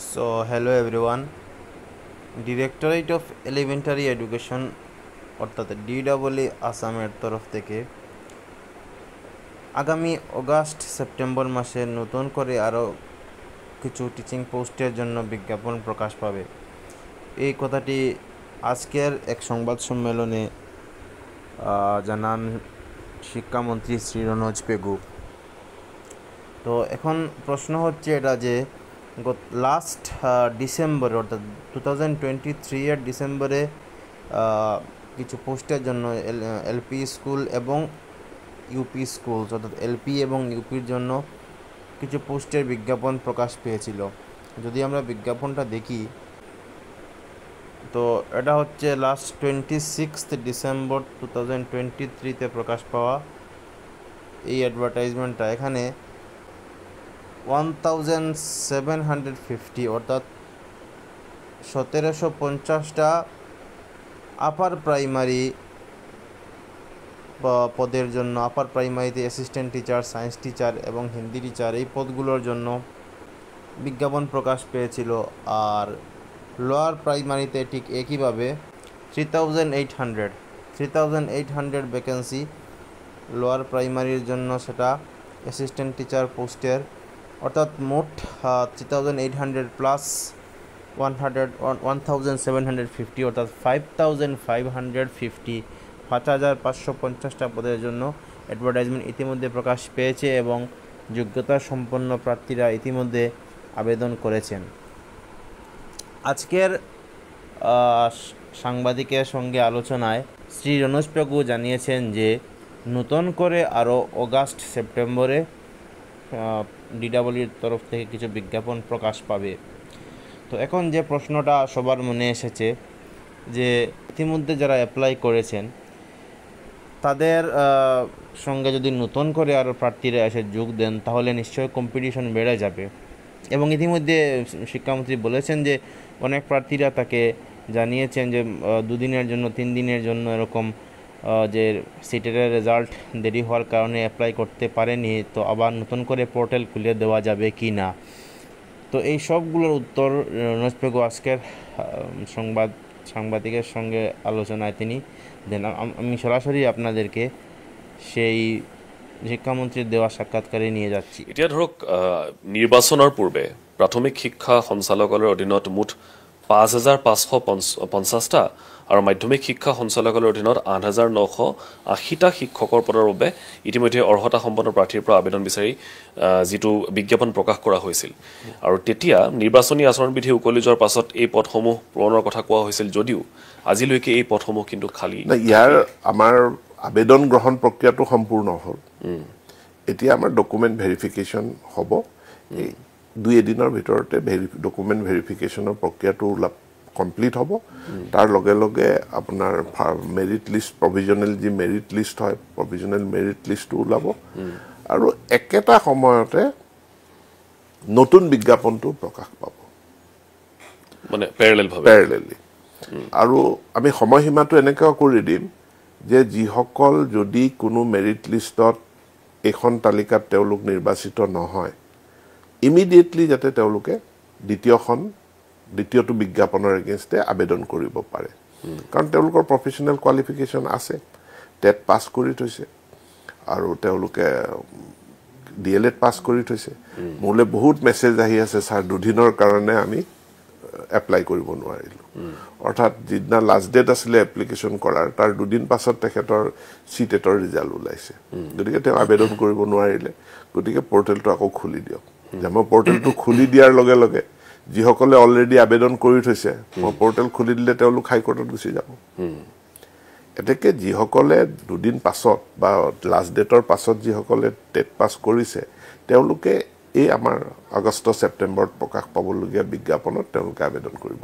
So, hello everyone. Directorate of Elementary Education অর্থাৎ DEE আসামের তরফ থেকে আগামী অগাস্ট সেপ্টেম্বর মাসে নতুন করে আরও কিছু টিচিং পোস্টের জন্য বিজ্ঞাপন প্রকাশ পাবে। এই কথাটি আজকের এক সংবাদ সম্মেলনে জানান শিক্ষামন্ত্রী শ্রী রনোজ পেগু। তো এখন প্রশ্ন হচ্ছে এটা যে লাস্ট ডিসেম্বরে অর্থাৎ 2023 এর ডিসেম্বরে কিছু পোস্টের জন্য এলপি স্কুল এবং ইউপি স্কুল অর্থাৎ এলপি এবং ইউপির জন্য কিছু পোস্টের বিজ্ঞাপন প্রকাশ পেয়েছিল। যদি আমরা বিজ্ঞাপনটা দেখি তো এটা হচ্ছে লাস্ট 26 ডিসেম্বর 2023-তে প্রকাশ পাওয়া এই অ্যাডভার্টাইজমেন্টটা। এখানে 1750 অর্থাৎ 1750টা আপার প্রাইমারি পদের জন্য, আপার প্রাইমারিতে অ্যাসিস্ট্যান্ট টিচার, সায়েন্স টিচার এবং হিন্দি টিচার এই পদগুলোর জন্য বিজ্ঞাপন প্রকাশ পেয়েছিল। আর লোয়ার প্রাইমারিতে ঠিক একইভাবে 3800 ভ্যাকেন্সি লোয়ার প্রাইমারির জন্য, সেটা অ্যাসিস্ট্যান্ট টিচার পোস্টের, অর্থাৎ মোট 3800 প্লাস 1750 অর্থাৎ 5550টা পদের জন্য অ্যাডভার্টাইজমেন্ট ইতিমধ্যে প্রকাশ পেয়েছে এবং যোগ্যতা সম্পন্ন প্রার্থীরা ইতিমধ্যে আবেদন করেছেন। আজকের সাংবাদিকের সঙ্গে আলোচনায় শ্রী রনোজ পেগু জানিয়েছেন যে নতুন করে আরও অগাস্ট সেপ্টেম্বরে ডিডাব্লিউর তরফ থেকে কিছু বিজ্ঞাপন প্রকাশ পাবে। তো এখন যে প্রশ্নটা সবার মনে এসেছে যে ইতিমধ্যে যারা অ্যাপ্লাই করেছেন তাদের সঙ্গে যদি নতুন করে আরও প্রার্থীরা এসে যোগ দেন তাহলে নিশ্চয়ই কম্পিটিশন বেড়ে যাবে। এবং ইতিমধ্যে শিক্ষামন্ত্রী বলেছেন যে অনেক প্রার্থীরা তাকে জানিয়েছেন যে 2 দিনের জন্য 3 দিনের জন্য এরকম যে সিটের রেজাল্ট দেরি হওয়ার কারণে অ্যাপ্লাই করতে পারেনি, তো আবার নতুন করে পোর্টাল খুলে দেওয়া যাবে কি না। তো এই সবগুলোর উত্তর রনোজ পেগু আজকের সাংবাদিকের সঙ্গে আলোচনায় তিনি দেন। আমি সরাসরি আপনাদেরকে সেই শিক্ষামন্ত্রীর দেওয়া সাক্ষাৎকারে নিয়ে যাচ্ছি। এতিয়া ধৰক নিৰ্বাচনৰ পূৰ্বে প্ৰাথমিক শিক্ষা সঞ্চালকালয়ৰ অধীনত মুঠ 5550টা আৰু মাধ্যমিক শিক্ষা সঞ্চালকালয়ৰ অধীনত 8980টা শিক্ষকৰ পদৰ বাবে ইতিমধ্যে অৰ্হতা সম্পন্ন প্ৰাৰ্থীৰ পৰা আবেদন বিচাৰি যিটো বিজ্ঞাপন প্ৰকাশ কৰা হৈছিল। আৰু তেতিয়া নিৰ্বাচনী আচৰণ বিধি উকলি যোৱাৰ পাছত এই পদসমূহ পূৰণৰ কথা কোৱা হৈছিল যদিও আজিলৈকে এই পদসমূহ কিন্তু খালী। ইয়াৰ আমাৰ আবেদন গ্ৰহণ প্ৰক্ৰিয়াটো সম্পূৰ্ণ হ'ল। এতিয়া আমাৰ ডকুমেণ্ট ভেৰিফিকেশ্যন হ'ব। এই 2 দিনৰ ভিতৰতে ডকুমেণ্ট ভেৰিফিকেশ্যনৰ প্ৰক্ৰিয়াটো কমপ্লিট হ'ব। তাৰ লগে লগে আপোনাৰ মেৰিট লিষ্ট, প্ৰভিজনেল যি মেৰিট লিষ্ট হয়, প্ৰভিজনেল মেৰিট লিষ্টটো ওলাব আৰু একেটা সময়তে নতুন বিজ্ঞাপনটো প্ৰকাশ পাব, মানে পেৰেলেলি। আৰু আমি সময়সীমাটো এনেকুৱা কৰি দিম যে যিসকল যদি কোনো মেৰিট লিষ্টত এখন তালিকাত তেওঁলোক নিৰ্বাচিত নহয়, ইমিডিয়েটলি যাতে তেওঁলোকে দ্বিতীয়টো বিজ্ঞাপনৰ এগেইনষ্টে আবেদন কৰিব পাৰে। কাৰণ তেওঁলোকৰ প্ৰফেশ্যনেল কোৱালিফিকেশ্যন আছে, টেট পাছ কৰি থৈছে আৰু তেওঁলোকে DLED পাছ কৰি থৈছে। মোলৈ বহুত মেছেজ আহি আছে, ছাৰ 2 দিনৰ কাৰণে আমি এপ্লাই কৰিব নোৱাৰিলোঁ। অৰ্থাৎ যিদিনা লাষ্ট ডেট আছিলে এপ্লিকেশ্যন কৰাৰ, তাৰ 2 দিন পাছত তেখেতৰ চিটেটৰ ৰিজাল্ট ওলাইছে। গতিকে তেওঁ আবেদন কৰিব নোৱাৰিলে। গতিকে পৰ্টেলটো আকৌ খুলি দিয়ক। মই পৰ্টেলটো খুলি দিয়াৰ লগে লগে যিসকলে অলৰেডি আবেদন কৰি থৈছে, মই পৰ্টেল খুলি দিলে তেওঁলোক হাইকোৰ্টত গুচি যাব। এতেকে যিসকলে 2 দিন পাছত বা লাষ্ট ডেটৰ পাছত যিসকলে টেট পাছ কৰিছে তেওঁলোকে এই আমাৰ আগষ্ট ছেপ্টেম্বৰত প্ৰকাশ পাবলগীয়া বিজ্ঞাপনত তেওঁলোকে আবেদন কৰিব।